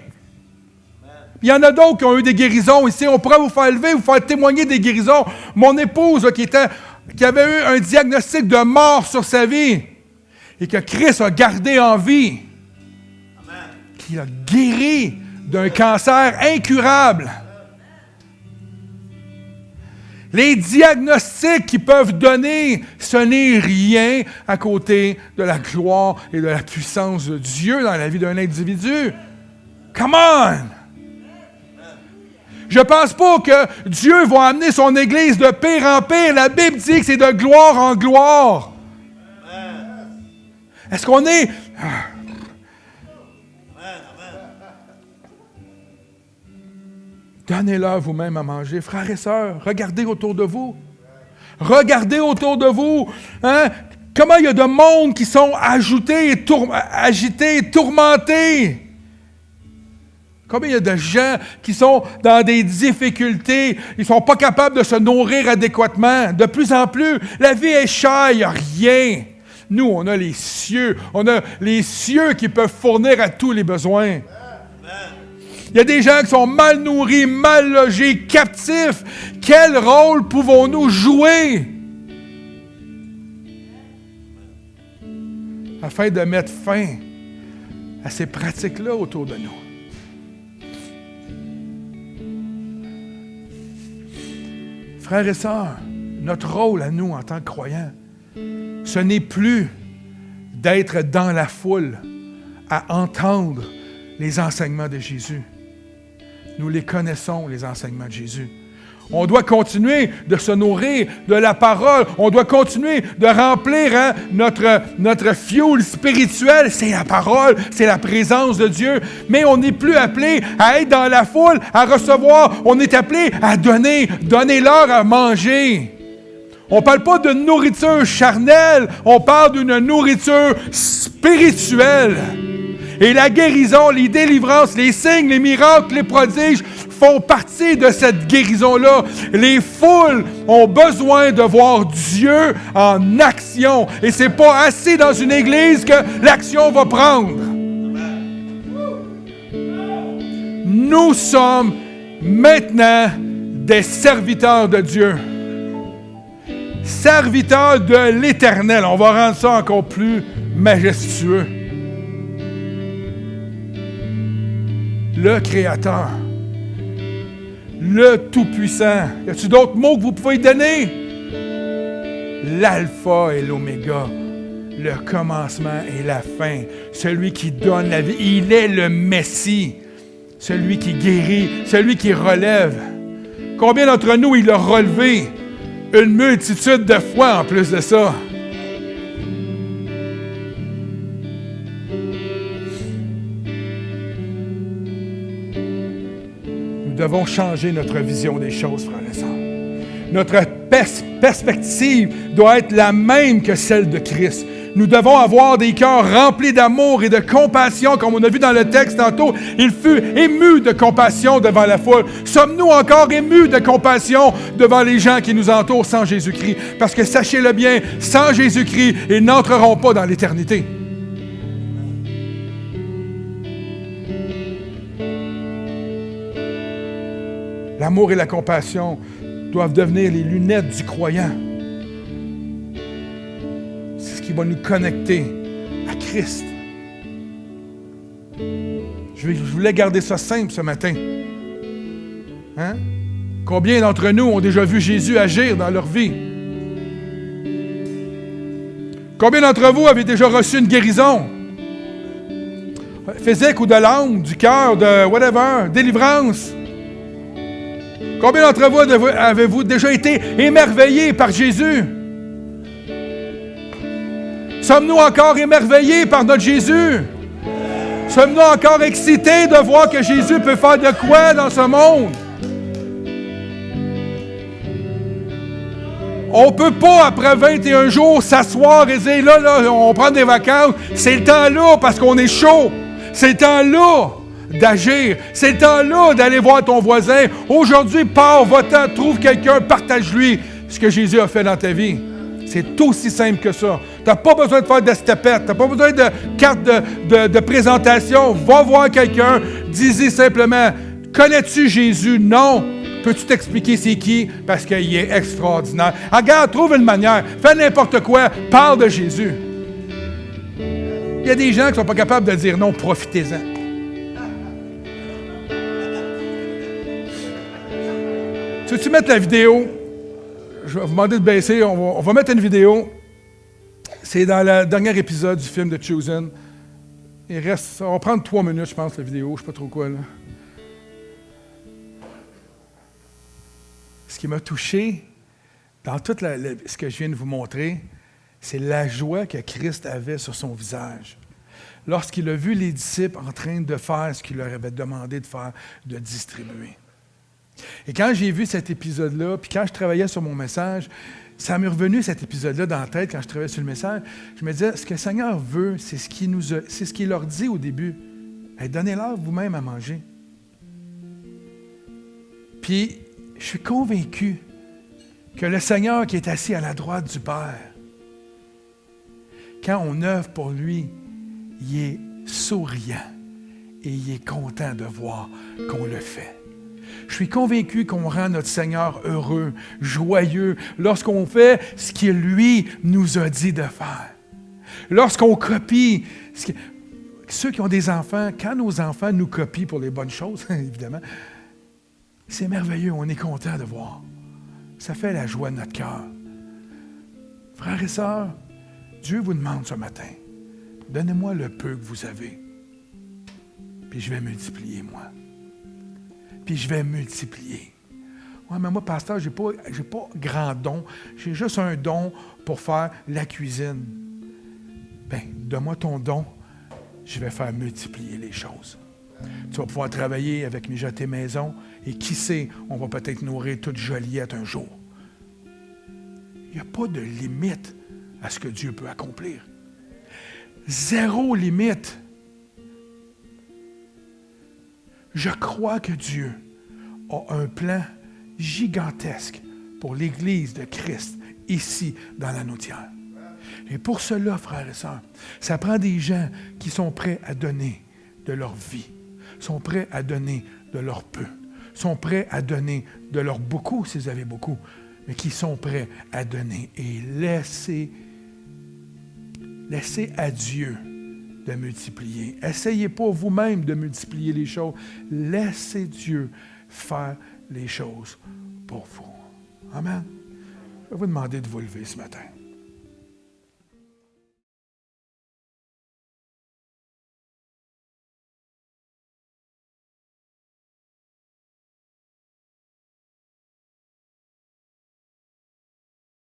Il y en a d'autres qui ont eu des guérisons ici. On pourrait vous faire lever, vous faire témoigner des guérisons. Mon épouse là, qui avait eu un diagnostic de mort sur sa vie et que Christ a gardé en vie. Qui a guéri d'un cancer incurable. Les diagnostics qu'ils peuvent donner, ce n'est rien à côté de la gloire et de la puissance de Dieu dans la vie d'un individu. Come on! Je ne pense pas que Dieu va amener son Église de pire en pire. La Bible dit que c'est de gloire en gloire. Est-ce qu'on est... Donnez-leur vous-même à manger. Frères et sœurs, regardez autour de vous. Regardez autour de vous. Comment il y a de monde qui sont agités et tourmentés. Combien il y a de gens qui sont dans des difficultés. Ils ne sont pas capables de se nourrir adéquatement. De plus en plus, la vie est chère, il n'y a rien. Nous, on a les cieux. On a les cieux qui peuvent fournir à tous les besoins. Il y a des gens qui sont mal nourris, mal logés, captifs. Quel rôle pouvons-nous jouer afin de mettre fin à ces pratiques-là autour de nous? Frères et sœurs, notre rôle à nous en tant que croyants, ce n'est plus d'être dans la foule à entendre les enseignements de Jésus. Nous les connaissons, les enseignements de Jésus. On doit continuer de se nourrir de la parole. On doit continuer de remplir notre fuel spirituel. C'est la parole, c'est la présence de Dieu. Mais on n'est plus appelé à être dans la foule, à recevoir. On est appelé à donner. Donnez-leur à manger. On ne parle pas de nourriture charnelle. On parle d'une nourriture spirituelle. Et la guérison, les délivrances, les signes, les miracles, les prodiges font partie de cette guérison-là. Les foules ont besoin de voir Dieu en action. Et ce n'est pas assez dans une église que l'action va prendre. Nous sommes maintenant des serviteurs de Dieu. Serviteurs de l'Éternel. On va rendre ça encore plus majestueux. Le Créateur. Le Tout-Puissant. Y a-t-il d'autres mots que vous pouvez donner? L'Alpha et l'Oméga. Le commencement et la fin. Celui qui donne la vie. Il est le Messie. Celui qui guérit. Celui qui relève. Combien d'entre nous il a relevé? Une multitude de fois en plus de ça. Nous devons changer notre vision des choses, frères et sœurs. Notre perspective doit être la même que celle de Christ. Nous devons avoir des cœurs remplis d'amour et de compassion, comme on a vu dans le texte tantôt. Il fut ému de compassion devant la foule. Sommes-nous encore émus de compassion devant les gens qui nous entourent sans Jésus-Christ? Parce que sachez-le bien, sans Jésus-Christ, ils n'entreront pas dans l'éternité. L'amour et la compassion doivent devenir les lunettes du croyant. C'est ce qui va nous connecter à Christ. Je voulais garder ça simple ce matin. Hein? Combien d'entre nous ont déjà vu Jésus agir dans leur vie? Combien d'entre vous avez déjà reçu une guérison? Physique ou de l'âme, du cœur, de whatever, délivrance? Combien d'entre vous avez-vous déjà été émerveillés par Jésus? Sommes-nous encore émerveillés par notre Jésus? Sommes-nous encore excités de voir que Jésus peut faire de quoi dans ce monde? On ne peut pas, après 21 jours, s'asseoir et dire, là, on prend des vacances. C'est le temps-là parce qu'on est chaud. C'est le temps-là d'agir. C'est le temps-là d'aller voir ton voisin. Aujourd'hui, pars, va-t'en, trouve quelqu'un, partage-lui ce que Jésus a fait dans ta vie. C'est aussi simple que ça. Tu n'as pas besoin de faire de stepettes. Tu n'as pas besoin de carte de présentation. Va voir quelqu'un. Dis-y simplement, connais-tu Jésus? Non. Peux-tu t'expliquer c'est qui? Parce qu'il est extraordinaire. Regarde, trouve une manière. Fais n'importe quoi. Parle de Jésus. Il y a des gens qui ne sont pas capables de dire non. Profitez-en. Tu veux-tu mettre la vidéo? Je vais vous demander de baisser. On va mettre une vidéo. C'est dans le dernier épisode du film de Chosen. Il reste, on va prendre 3 minutes, je pense, la vidéo. Je ne sais pas trop quoi, là. Ce qui m'a touché dans tout ce que je viens de vous montrer, c'est la joie que Christ avait sur son visage. Lorsqu'il a vu les disciples en train de faire ce qu'il leur avait demandé de faire, de distribuer. Et quand j'ai vu cet épisode-là, puis quand je travaillais sur mon message, ça m'est revenu cet épisode-là dans la tête quand je travaillais sur le message. Je me disais, ce que le Seigneur veut, c'est ce qu'il leur dit au début. Hey, donnez-leur vous-même à manger. Puis, je suis convaincu que le Seigneur qui est assis à la droite du Père, quand on œuvre pour lui, il est souriant et il est content de voir qu'on le fait. Je suis convaincu qu'on rend notre Seigneur heureux, joyeux, lorsqu'on fait ce qu'il, lui, nous a dit de faire. Lorsqu'on copie, ceux qui ont des enfants, quand nos enfants nous copient pour les bonnes choses, évidemment, c'est merveilleux, on est content de voir. Ça fait la joie de notre cœur. Frères et sœurs, Dieu vous demande ce matin, donnez-moi le peu que vous avez, puis je vais multiplier, moi. Puis je vais multiplier. Ouais, mais moi, pasteur, j'ai pas grand don. J'ai juste un don pour faire la cuisine. Bien, donne-moi ton don. Je vais faire multiplier les choses. Tu vas pouvoir travailler avec Mijoter Maison et qui sait, on va peut-être nourrir toute Joliette un jour. Il n'y a pas de limite à ce que Dieu peut accomplir. Zéro limite. Je crois que Dieu a un plan gigantesque pour l'Église de Christ ici dans la Noutière. Et pour cela, frères et sœurs, ça prend des gens qui sont prêts à donner de leur vie, sont prêts à donner de leur peu, sont prêts à donner de leur beaucoup, s'ils avaient beaucoup, mais qui sont prêts à donner et laisser à Dieu de multiplier. Essayez pas vous-même de multiplier les choses. Laissez Dieu faire les choses pour vous. Amen. Je vais vous demander de vous lever ce matin.